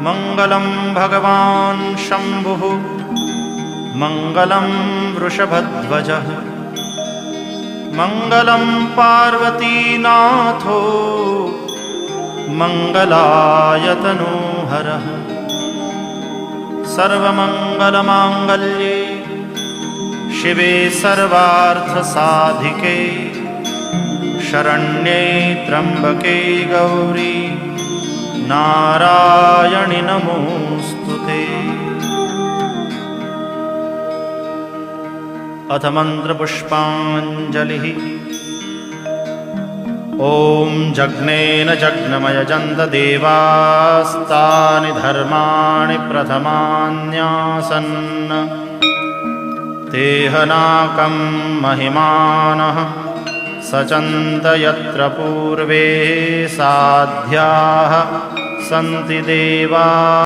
मङ्गलं भगवान् शम्भुः मङ्गलं वृषभध्वजः मङ्गलं पार्वतीनाथो मङ्गलायतनोहरः सर्वमङ्गलमाङ्गल्ये शिवे सर्वार्थसाधिके शरण्ये त्र्यम्बके गौरी नारायणि नमोऽस्तुते। अथ मन्त्रपुष्पाञ्जलिः। ॐ जग्नेन जग्नमयजन्त देवास्तानि धर्माणि प्रथमान्यासन् तेहनाकं महिमानः सचन्त यत्र पूर्वे साध्याः सन्ति देवा।